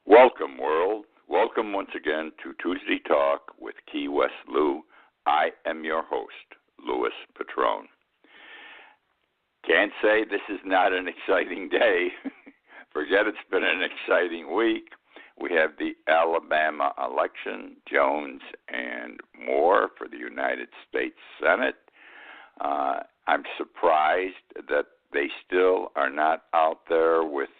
Welcome, world. Welcome once again to Tuesday Talk with Key West Lou. I am your host, Louis Patrone. Can't say this is not an exciting day. Forget it's been an exciting week. We have the Alabama election, Jones and Moore for the United States Senate. I'm surprised that they still are not out there with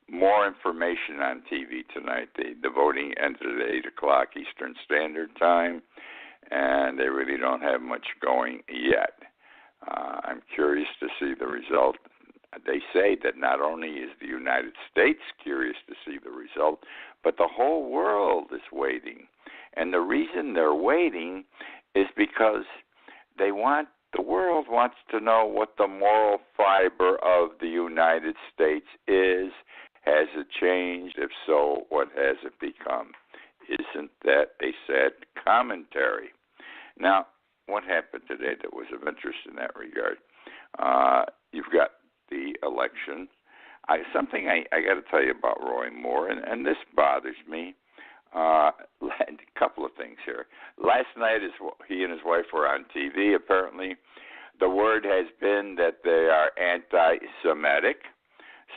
more information on TV tonight. The voting ended at 8 o'clock Eastern Standard Time, and they really don't have much going yet. I'm curious to see the result. They say that not only is the United States curious to see the result, but the whole world is waiting. And the reason they're waiting is because the world wants to know what the moral fiber of the United States is. Has it changed? If so, what has it become? Isn't that a sad commentary? Now, what happened today that was of interest in that regard? You've got the election. Something I got to tell you about Roy Moore, and this bothers me. A couple of things here. Last night, he and his wife were on TV. Apparently, the word has been that they are anti-Semitic.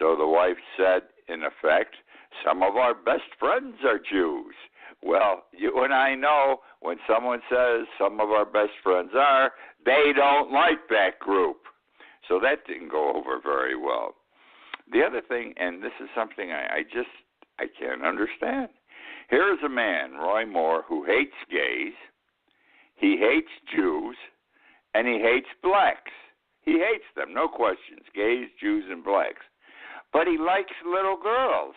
So the wife said, in effect, some of our best friends are Jews. Well, you and I know when someone says some of our best friends are, they don't like that group. So that didn't go over very well. The other thing, and this is something I can't understand. Here is a man, Roy Moore, who hates gays, he hates Jews, and he hates blacks. He hates them, no questions, gays, Jews, and blacks. But he likes little girls.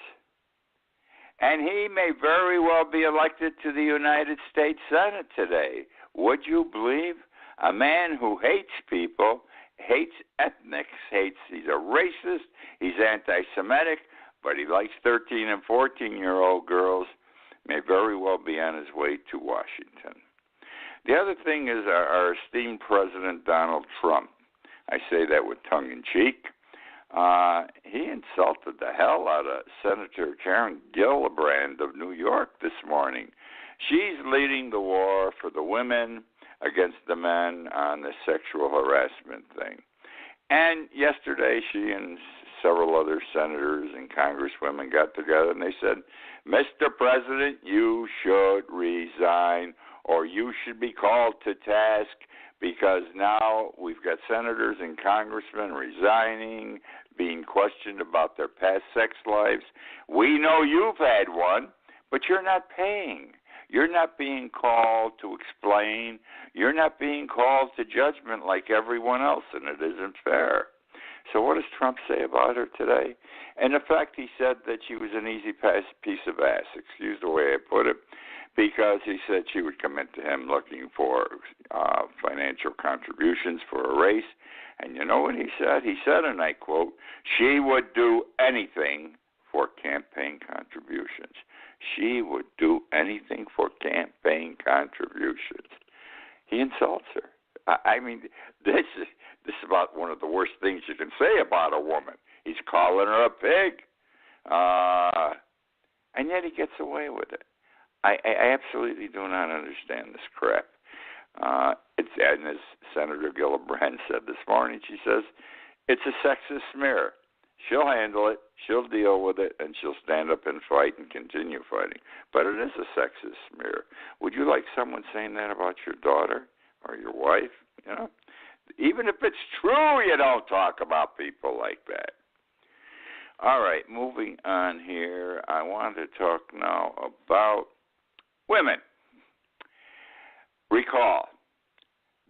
And he may very well be elected to the United States Senate today. Would you believe? A man who hates people, hates ethnics, he's a racist, he's anti-Semitic, but he likes 13 and 14-year-old girls, may very well be on his way to Washington. The other thing is our esteemed President Donald Trump. I say that with tongue-in-cheek. He insulted the hell out of Senator Karen Gillibrand of New York this morning. She's leading the war for the women against the men on the sexual harassment thing. And yesterday she and several other senators and congresswomen got together and they said, Mr. President, you should resign or you should be called to task because now we've got senators and congressmen resigning, being questioned about their past sex lives. We know you've had one, but you're not paying. You're not being called to explain. You're not being called to judgment like everyone else, and it isn't fair. So what does Trump say about her today? In effect, he said that she was an easy piece of ass, excuse the way I put it, because he said she would come into him looking for financial contributions for a race. And you know what he said? He said, and I quote, she would do anything for campaign contributions. She would do anything for campaign contributions. He insults her. I mean, this is about one of the worst things you can say about a woman. He's calling her a pig. And yet he gets away with it. I absolutely do not understand this crap. And as Senator Gillibrand said this morning, she says, it's a sexist smear. She'll handle it, she'll deal with it, and she'll stand up and fight and continue fighting. But it is a sexist smear. Would you like someone saying that about your daughter or your wife? You know, even if it's true, you don't talk about people like that. All right, moving on here. I want to talk now about women. Recall,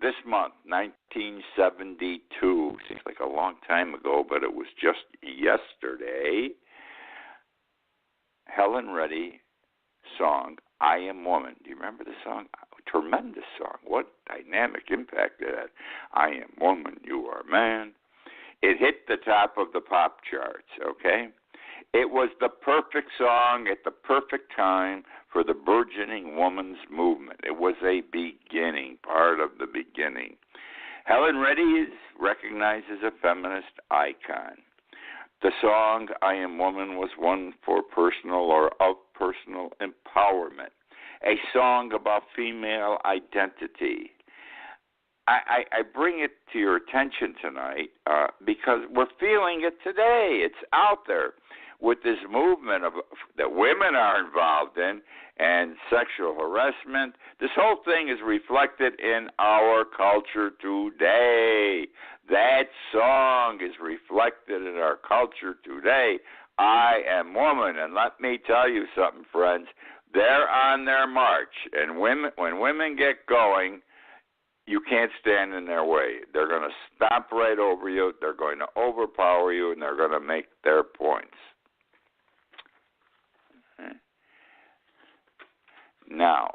this month, 1972, seems like a long time ago, but it was just yesterday, Helen Reddy song, I Am Woman. Do you remember the song? Tremendous song. What dynamic impact it had. I am woman, you are man. It hit the top of the pop charts, okay? It was the perfect song at the perfect time for the burgeoning woman's movement. It was a beginning, part of the beginning. Helen Reddy is recognized as a feminist icon. The song I Am Woman was one for personal or of personal empowerment, a song about female identity. I bring it to your attention tonight because we're feeling it today. It's out there with this movement that women are involved in and sexual harassment. This whole thing is reflected in our culture today. That song is reflected in our culture today. I Am Woman. And let me tell you something, friends. They're on their march. And when women get going, you can't stand in their way. They're going to stomp right over you. They're going to overpower you, and they're going to make their points. Now,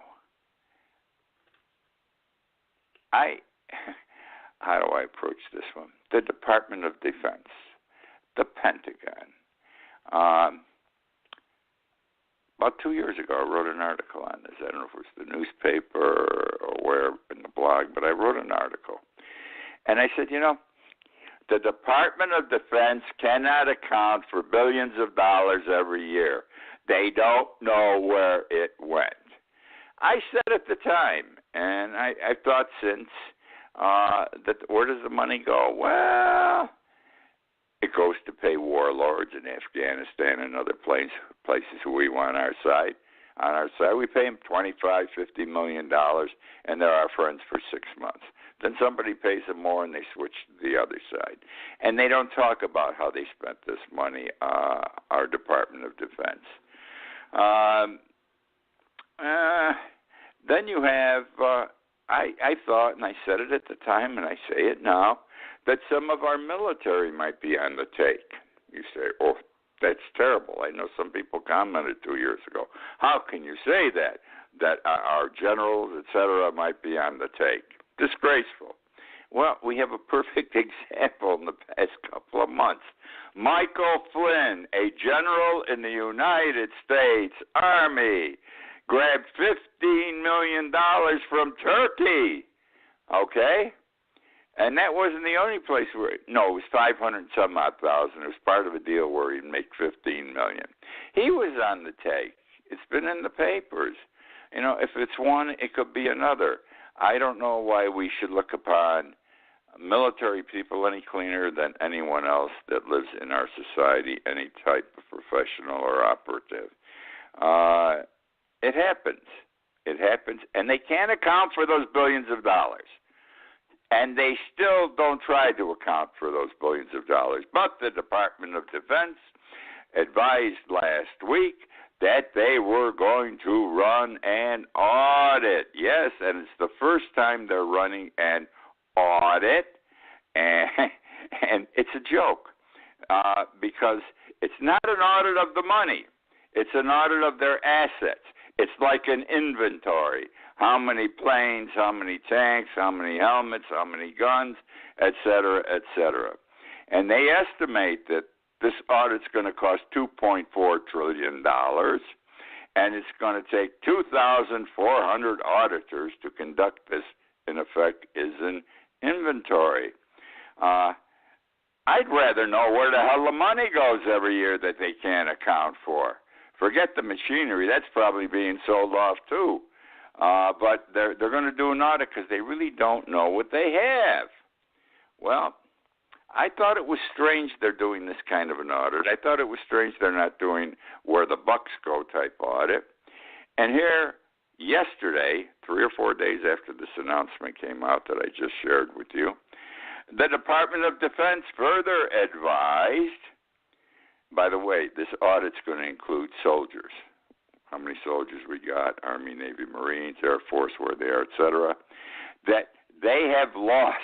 how do I approach this one? The Department of Defense, the Pentagon. About 2 years ago, I wrote an article on this. I don't know if it was the newspaper or where in the blog, but I wrote an article. And I said, the Department of Defense cannot account for billions of dollars every year. They don't know where it went. I said at the time, and I've thought since, that where does the money go? Well, it goes to pay warlords in Afghanistan and other places who we want on our side. On our side, we pay them $25, $50 million, and they're our friends for 6 months. Then somebody pays them more, and they switch to the other side. And they don't talk about how they spent this money, our Department of Defense. Then you have, I thought, and I said it at the time, and I say it now, that some of our military might be on the take. You say, oh, that's terrible. I know some people commented 2 years ago. How can you say that? That our generals, et cetera, might be on the take. Disgraceful. Well, we have a perfect example in the past couple of months. Michael Flynn, a general in the United States Army, grabbed $15 million from Turkey. Okay? And that wasn't the only place where, it was 500 some odd thousand. It was part of a deal where he'd make $15 million. He was on the take. It's been in the papers. If it's one, it could be another. I don't know why we should look upon military people any cleaner than anyone else that lives in our society, any type of professional or operative. It happens. It happens. And they can't account for those billions of dollars. And they still don't try to account for those billions of dollars. But the Department of Defense advised last week that they were going to run an audit. Yes, and it's the first time they're running an audit. And it's a joke because it's not an audit of the money. It's an audit of their assets. It's like an inventory. How many planes, how many tanks, how many helmets, how many guns, et cetera, et cetera. And they estimate that this audit's going to cost $2.4 trillion, and it's going to take 2,400 auditors to conduct this. In effect, is an inventory. I'd rather know where the hell the money goes every year that they can't account for. Forget the machinery. That's probably being sold off, too. But they're going to do an audit because they really don't know what they have. Well, I thought it was strange they're doing this kind of an audit. I thought it was strange they're not doing where the bucks go type audit. And here, yesterday, 3 or 4 days after this announcement came out that I just shared with you, the Department of Defense further advised, by the way, this audit's going to include soldiers. How many soldiers we got, Army, Navy, Marines, Air Force, where they are, et cetera, that they have lost,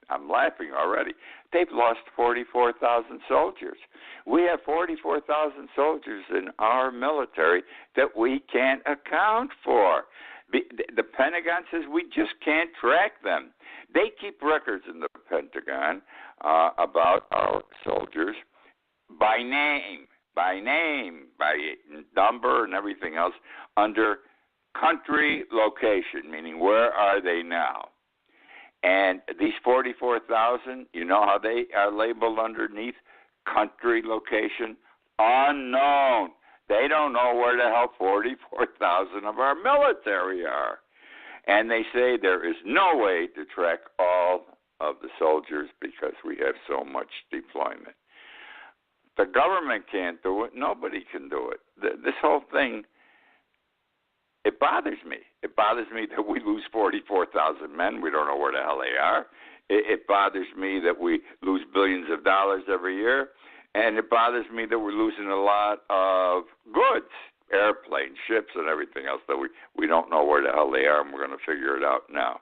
I'm laughing already, they've lost 44,000 soldiers. We have 44,000 soldiers in our military that we can't account for. The Pentagon says we just can't track them. They keep records in the Pentagon about our soldiers by name, by number and everything else, under country location, meaning where are they now? And these 44,000, you know how they are labeled underneath? country location? Unknown. They don't know where the hell 44,000 of our military are. And they say there is no way to track all of the soldiers because we have so much deployment. The government can't do it. Nobody can do it. This whole thing, it bothers me. It bothers me that we lose 44,000 men. We don't know where the hell they are. It bothers me that we lose billions of dollars every year. And it bothers me that we're losing a lot of goods, airplanes, ships, and everything else that we don't know where the hell they are, and we're going to figure it out now.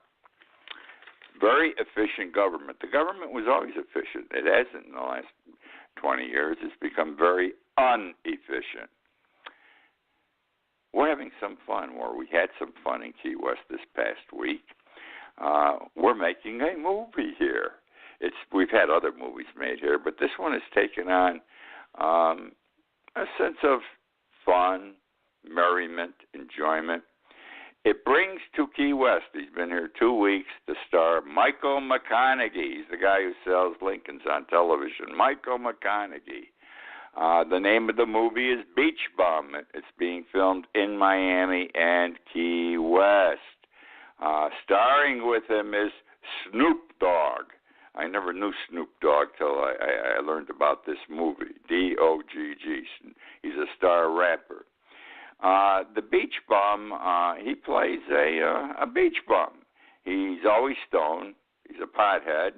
Very efficient government. The government was always efficient. It hasn't in the last 20 years. It's become very inefficient. We're having some fun, or we had some fun in Key West this past week. We're making a movie here. We've had other movies made here, but this one has taken on a sense of fun, merriment, enjoyment. It brings to Key West, he's been here 2 weeks, to star Michael McConaughey. He's the guy who sells Lincolns on television. Michael McConaughey. The name of the movie is Beach Bum. It's being filmed in Miami and Key West. Starring with him is Snoop Dogg. I never knew Snoop Dogg till I learned about this movie, D-O-G-G. He's a star rapper. The Beach Bum, he plays a beach bum. He's always stoned. He's a pothead.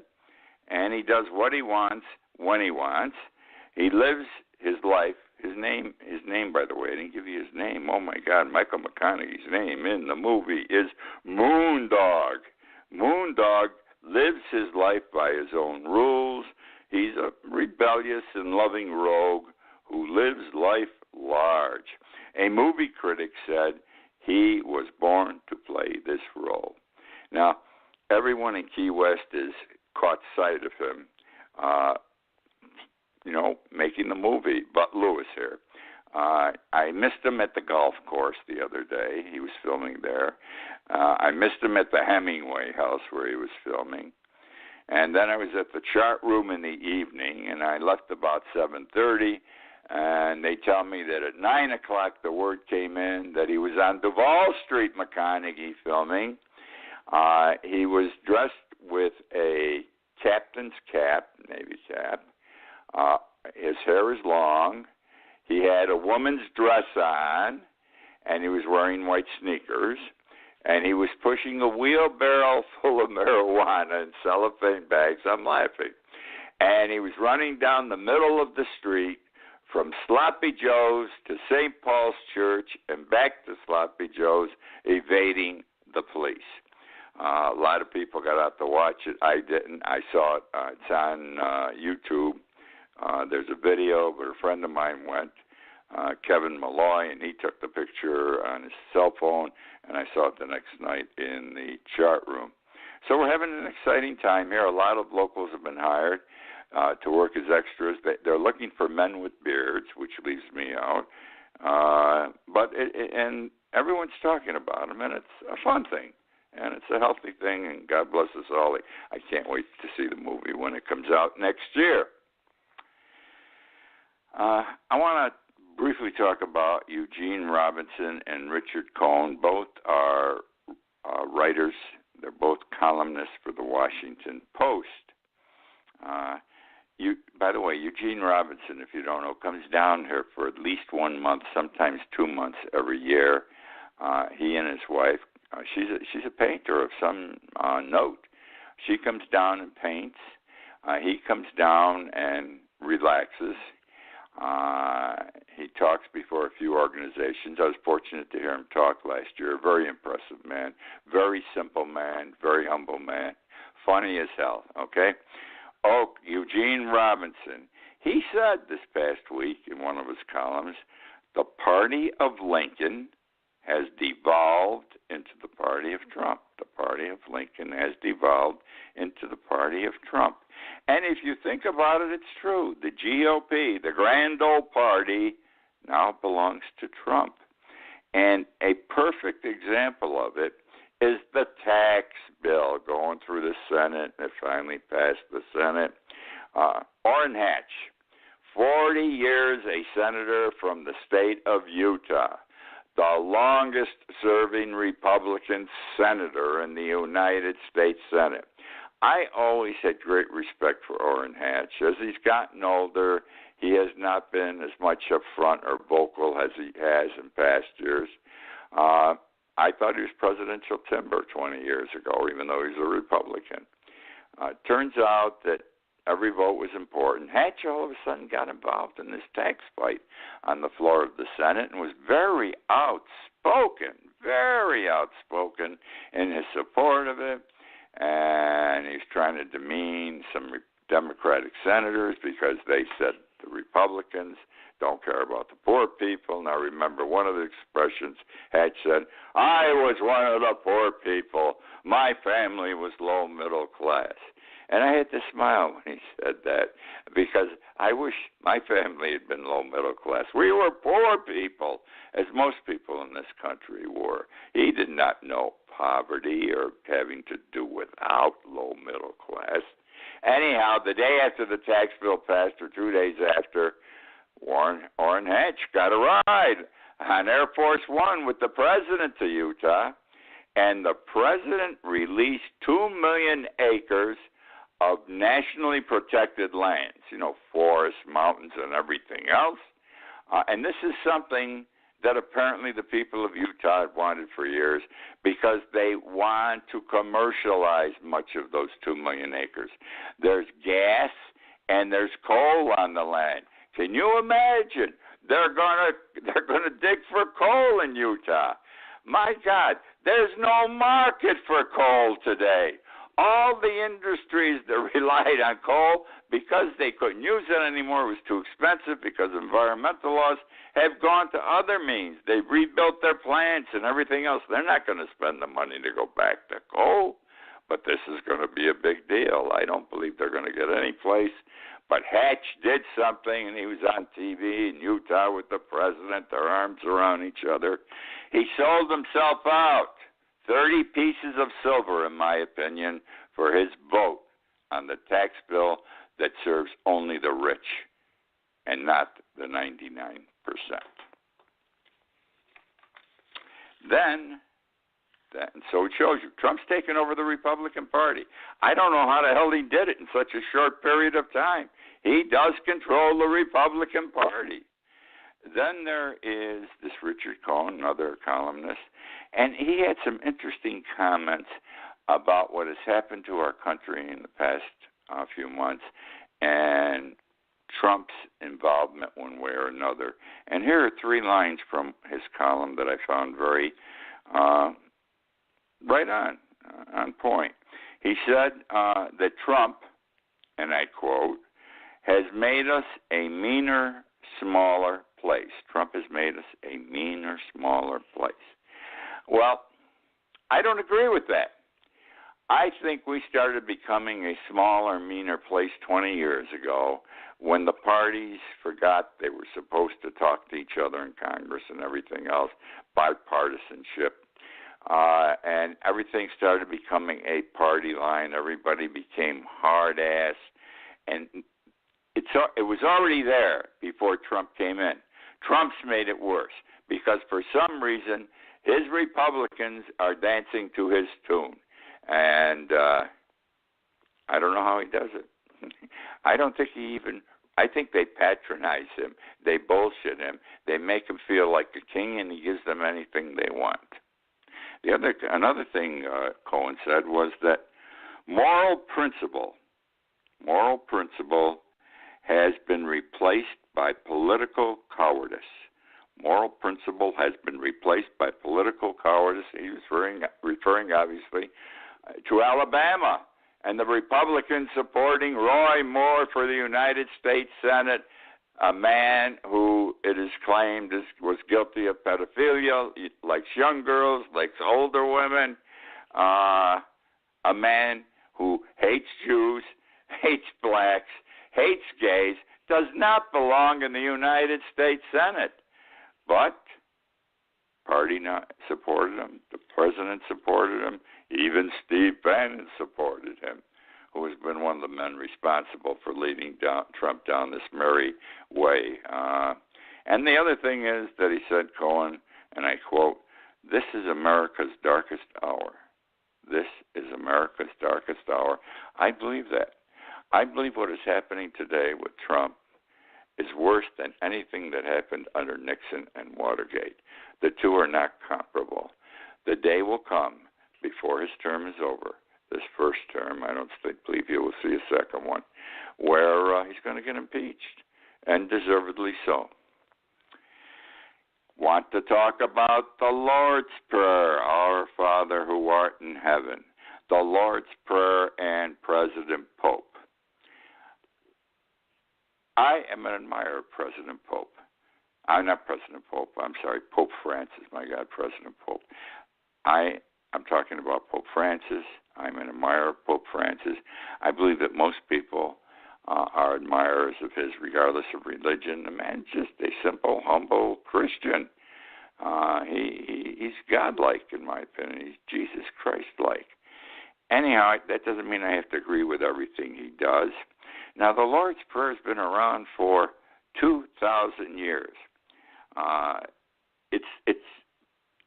And he does what he wants when he wants. He lives his life. His name, by the way, I didn't give you his name. Oh, my God, Michael McConaughey's name in the movie is Moondog. Moondog lives his life by his own rules. He's a rebellious and loving rogue who lives life large. A movie critic said he was born to play this role. Now, everyone in Key West has caught sight of him, making the movie, but Lewis here. I missed him at the golf course the other day. He was filming there. I missed him at the Hemingway house where he was filming. And then I was at the chart room in the evening, and I left about 7:30, and they tell me that at 9 o'clock the word came in that he was on Duval Street, McConaughey, filming. He was dressed with a captain's cap, Navy cap. His hair is long. He had a woman's dress on, and he was wearing white sneakers, and he was pushing a wheelbarrow full of marijuana in cellophane bags. I'm laughing. And he was running down the middle of the street from Sloppy Joe's to St. Paul's Church and back to Sloppy Joe's, evading the police. A lot of people got out to watch it. I didn't. I saw it. It's on YouTube. There's a video, but a friend of mine went, Kevin Malloy, and he took the picture on his cell phone, and I saw it the next night in the chart room. So we're having an exciting time here. A lot of locals have been hired to work as extras. They're looking for men with beards, which leaves me out. And everyone's talking about them, and it's a fun thing. And it's a healthy thing, and God bless us all. I can't wait to see the movie when it comes out next year. I want to briefly talk about Eugene Robinson and Richard Cohn. Both are writers. They're both columnists for the Washington Post. By the way, Eugene Robinson, if you don't know, comes down here for at least 1 month, sometimes 2 months every year. He and his wife, she's a painter of some note. She comes down and paints. He comes down and relaxes. He talks before a few organizations. I was fortunate to hear him talk last year. Very impressive man, very simple man, very humble man, funny as hell, okay? Oh, Eugene Robinson. He said this past week in one of his columns, the party of Lincoln has devolved into the party of Trump. The party of Lincoln has devolved into the party of Trump. And if you think about it, it's true. The GOP, the grand old party, now belongs to Trump. And a perfect example of it is the tax bill going through the Senate. It finally passed the Senate. Orrin Hatch, 40 years a senator from the state of Utah, the longest-serving Republican senator in the United States Senate. I always had great respect for Orrin Hatch. As he's gotten older, he has not been as much upfront or vocal as he has in past years. I thought he was presidential timber 20 years ago, even though he's a Republican. Turns out that every vote was important. Hatch all of a sudden got involved in this tax fight on the floor of the Senate and was very outspoken in his support of it. And he's trying to demean some Democratic senators because they said the Republicans don't care about the poor people. Now, remember, one of the expressions Hatch said, I was one of the poor people. My family was low middle class. And I had to smile when he said that because I wish my family had been low middle class. We were poor people, as most people in this country were. He did not know poverty or having to do without low middle class. Anyhow, the day after the tax bill passed, or 2 days after, Orrin Hatch got a ride on Air Force One with the president of Utah, and the president released 2 million acres of nationally protected lands, forests, mountains, and everything else. And this is something that apparently the people of Utah have wanted for years because they want to commercialize much of those 2 million acres. There's gas and there's coal on the land. Can you imagine? They're gonna dig for coal in Utah. My God, there's no market for coal today. All the industries that relied on coal, because they couldn't use it anymore, it was too expensive because of environmental laws, have gone to other means. They've rebuilt their plants and everything else. They're not going to spend the money to go back to coal, but this is going to be a big deal. I don't believe they're going to get any place. But Hatch did something, and he was on TV in Utah with the president, their arms around each other. He sold himself out. 30 pieces of silver, in my opinion, for his vote on the tax bill that serves only the rich and not the 99%. So it shows you, Trump's taken over the Republican Party. I don't know how the hell he did it in such a short period of time. He does control the Republican Party. Then there is this Richard Cohen, another columnist, and he had some interesting comments about what has happened to our country in the past few months and Trump's involvement one way or another. And here are 3 lines from his column that I found very right on point. He said that Trump, and I quote, has made us a meaner, smaller place. Trump has made us a meaner, smaller place. Well, I don't agree with that. I think we started becoming a smaller, meaner place 20 years ago when the parties forgot they were supposed to talk to each other in Congress and everything else, bipartisanship, and everything started becoming a party line. Everybody became hard-ass, and it was already there before Trump came in. Trump's made it worse because for some reason his Republicans are dancing to his tune. And I don't know how he does it. I don't think I think they patronize him. They bullshit him. They make him feel like a king, and he gives them anything they want. Another thing Cohen said was that moral principle has been replaced by political cowardice. Moral principle has been replaced by political cowardice. He was referring obviously, to Alabama and the Republicans supporting Roy Moore for the United States Senate, a man who it is claimed was guilty of pedophilia, likes young girls, likes older women, a man who hates Jews, hates blacks, hates gays, does not belong in the United States Senate. But party supported him. The president supported him. Even Steve Bannon supported him. who has been one of the men responsible for leading Trump down this merry way. And the other thing is that he said, Cohen, and I quote, "This is America's darkest hour." This is America's darkest hour. I believe that. I believe what is happening today with Trump is worse than anything that happened under Nixon and Watergate. The two are not comparable. The day will come before his term is over, this first term, I don't believe you will see a second one, where he's going to get impeached, and deservedly so. Want to talk about the Lord's Prayer, Our Father who art in heaven, the Lord's Prayer, and President Pope. I am an admirer of President Pope. I'm not President Pope. I'm sorry, Pope Francis. My God, President Pope. I'm talking about Pope Francis. I'm an admirer of Pope Francis. I believe that most people are admirers of his, regardless of religion. The man's just a simple, humble Christian. He's godlike, in my opinion. He's Jesus Christ-like. Anyhow, that doesn't mean I have to agree with everything he does. Now, the Lord's Prayer has been around for 2,000 years. It's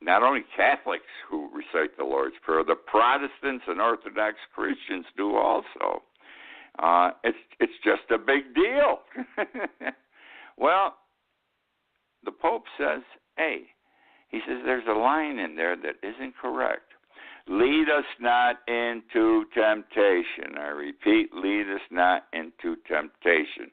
not only Catholics who recite the Lord's Prayer, the Protestants and Orthodox Christians do also. It's just a big deal. Well, the Pope says, he says there's a line in there that isn't correct. Lead us not into temptation. I repeat, lead us not into temptation.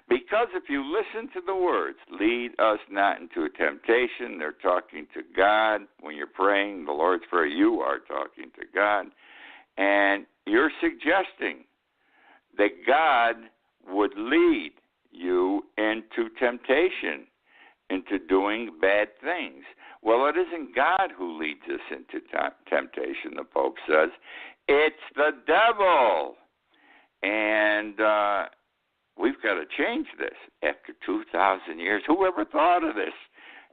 Because if you listen to the words, lead us not into temptation, they're talking to God. When you're praying the Lord's Prayer, you are talking to God. And you're suggesting that God would lead you into temptation, into doing bad things. Well, it isn't God who leads us into temptation, the Pope says. It's the devil. And we've got to change this after 2,000 years. Who ever thought of this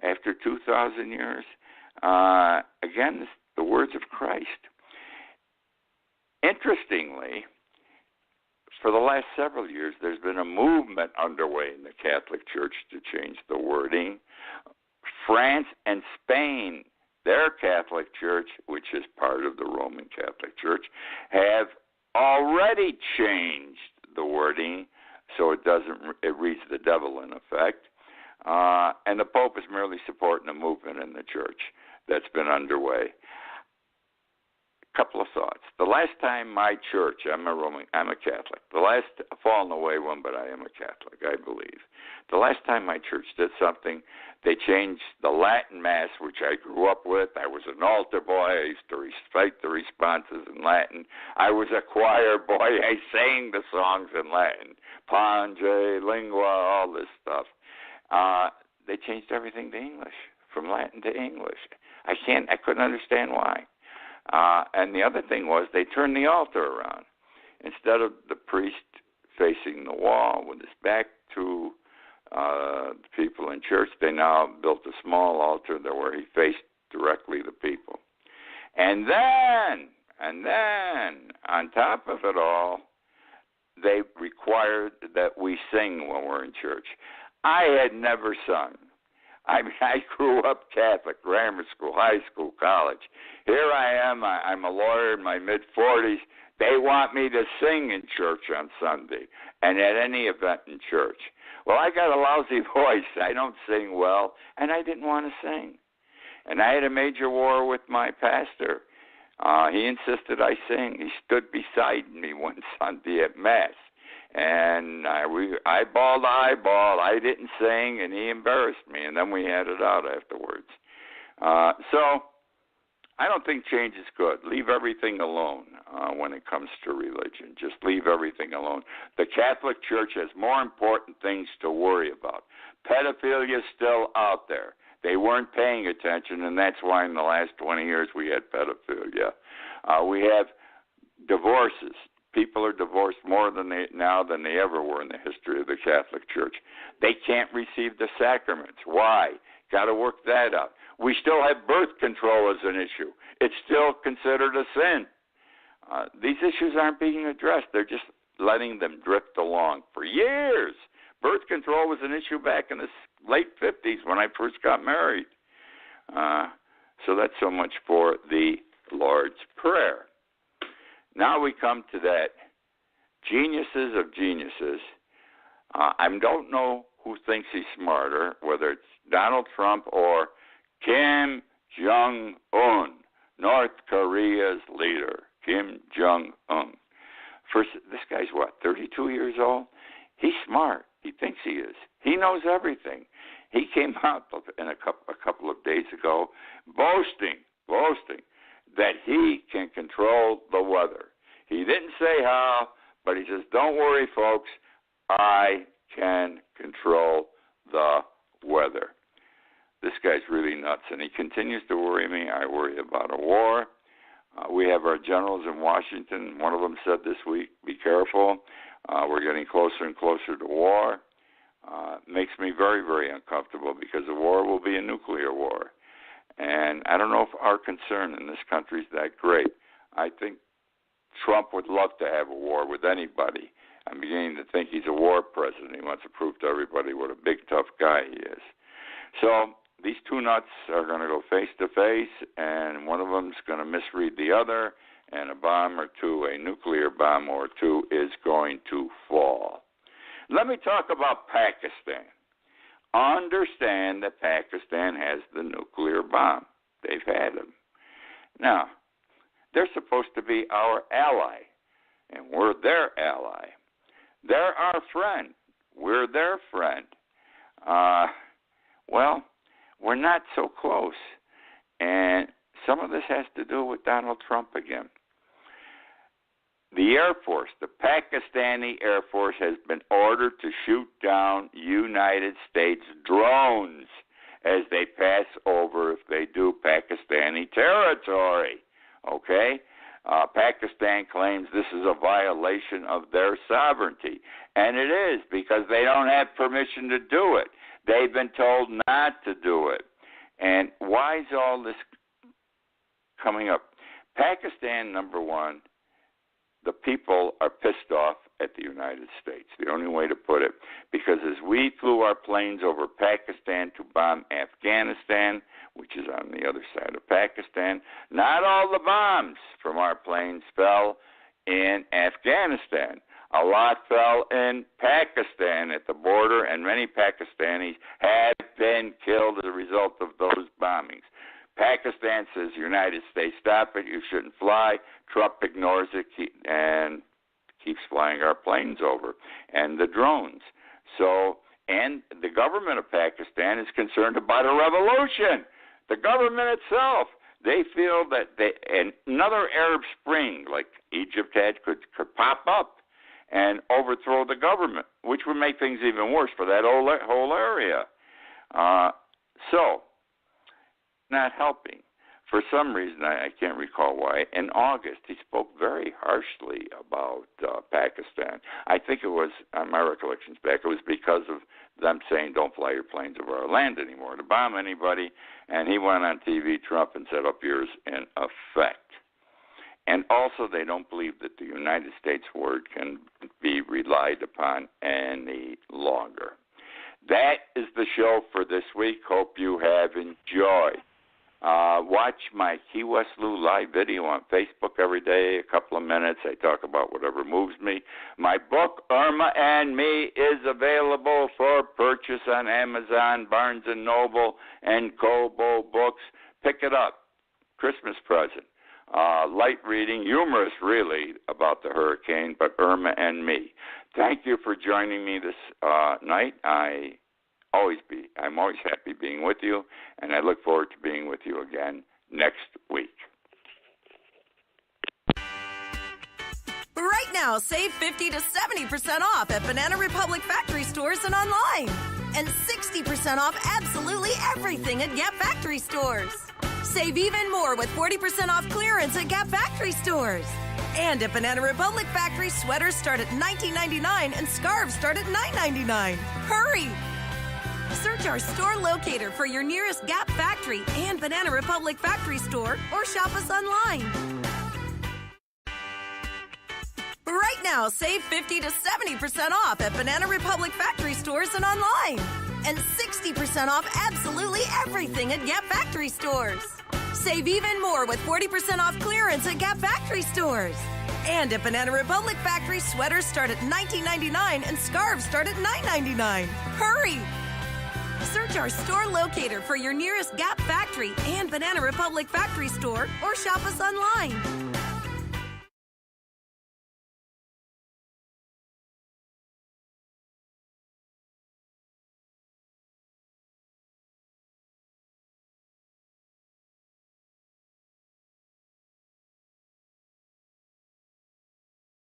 after 2,000 years? Again, the words of Christ. Interestingly, for the last several years, there's been a movement underway in the Catholic Church to change the wording. France and Spain, their Catholic Church, which is part of the Roman Catholic Church, have already changed the wording so it reads the devil in effect. And the Pope is merely supporting a movement in the church that's been underway. Couple of thoughts. The last time my church, I'm a Catholic. The last fallen away one, but I am a Catholic, I believe. The last time my church did something, they changed the Latin Mass, which I grew up with. I was an altar boy. I used to recite the responses in Latin. I was a choir boy. I sang the songs in Latin. Pange, lingua, all this stuff. They changed everything to English, from Latin to English. I couldn't understand why. And the other thing was they turned the altar around. Instead of the priest facing the wall with his back to the people in church, they now built a small altar there where he faced directly the people. And then, on top of it all, they required that we sing when we're in church. I had never sung. I grew up Catholic, grammar school, high school, college. Here I am, I'm a lawyer in my mid-40s. They want me to sing in church on Sunday and at any event in church. Well, I got a lousy voice. I don't sing well, and I didn't want to sing. And I had a major war with my pastor. He insisted I sing. He stood beside me one Sunday at Mass. And we eyeball to eyeball. I didn't sing, and he embarrassed me, and then we had it out afterwards. So I don't think change is good. Leave everything alone when it comes to religion. Just leave everything alone. The Catholic Church has more important things to worry about. Pedophilia is still out there. They weren't paying attention, and that's why in the last 20 years we had pedophilia. We have divorces. People are divorced more now than they ever were in the history of the Catholic Church. They can't receive the sacraments. Why? Got to work that out. We still have birth control as an issue. It's still considered a sin. These issues aren't being addressed. They're just letting them drift along for years. Birth control was an issue back in the late 50s when I first got married. So that's so much for the Lord's Prayer. Now we come to that geniuses of geniuses. I don't know who thinks he's smarter, whether it's Donald Trump or Kim Jong-un, North Korea's leader, Kim Jong-un. First, this guy's, 32 years old? He's smart. He thinks he is. He knows everything. He came out a couple of days ago boasting that he can control the weather. He didn't say how, but he says, don't worry, folks, I can control the weather. This guy's really nuts, and he continues to worry me. I worry about a war. We have our generals in Washington. One of them said this week, be careful. We're getting closer and closer to war. Makes me very, very uncomfortable because the war will be a nuclear war. And I don't know if our concern in this country is that great. I think Trump would love to have a war with anybody. I'm beginning to think he's a war president. He wants to prove to everybody what a big, tough guy he is. So these two nuts are going to go face to face, and one of them's going to misread the other, and a bomb or two, a nuclear bomb or two, is going to fall. Let me talk about Pakistan. Understand that Pakistan has the nuclear bomb. They've had them. Now, they're supposed to be our ally, and we're their ally. They're our friend. We're their friend. Well, we're not so close. And some of this has to do with Donald Trump again. The Air Force, the Pakistani Air Force, has been ordered to shoot down United States drones as they pass over, if they do, Pakistani territory. Okay? Pakistan claims this is a violation of their sovereignty. And it is, because they don't have permission to do it. They've been told not to do it. And why is all this coming up? Pakistan, number one, the people are pissed off at the United States, the only way to put it, because as we flew our planes over Pakistan to bomb Afghanistan, which is on the other side of Pakistan, not all the bombs from our planes fell in Afghanistan. A lot fell in Pakistan at the border, and many Pakistanis have been killed as a result of those bombings. Pakistan says, United States, stop it, you shouldn't fly. Trump ignores it and keeps flying our planes over, and the drones. So, and the government of Pakistan is concerned about a revolution. The government itself, they feel that another Arab Spring, like Egypt had, could pop up and overthrow the government, which would make things even worse for that whole area. So, not helping. For some reason, I can't recall why, in August, he spoke very harshly about Pakistan. I think it was, on my recollections back, it was because of them saying, don't fly your planes over our land anymore to bomb anybody. And he went on TV, Trump, and said, up yours in effect. And also, they don't believe that the United States word can be relied upon any longer. That is the show for this week. Hope you have enjoyed. Watch my Key West Lou live video on Facebook every day, a couple of minutes. I talk about whatever moves me. My book, Irma and Me, is available for purchase on Amazon, Barnes & Noble, and Kobo Books. Pick it up. Christmas present. Light reading, humorous really, about the hurricane, but Irma and Me. Thank you for joining me this night. I'm always happy being with you, and I look forward to being with you again next week. Right now, save 50 to 70% off at Banana Republic factory stores and online. And 60% off absolutely everything at Gap factory stores. Save even more with 40% off clearance at Gap factory stores. And at Banana Republic factory, sweaters start at $19.99 and scarves start at $9.99. Hurry! Search our store locator for your nearest Gap factory and Banana Republic factory store, or shop us online. Right now, save 50 to 70% off at Banana Republic factory stores and online. And 60% off absolutely everything at Gap factory stores. Save even more with 40% off clearance at Gap factory stores. And at Banana Republic factory, sweaters start at $19.99 and scarves start at $9.99. Hurry! Search our store locator for your nearest Gap factory and Banana Republic factory store or shop us online.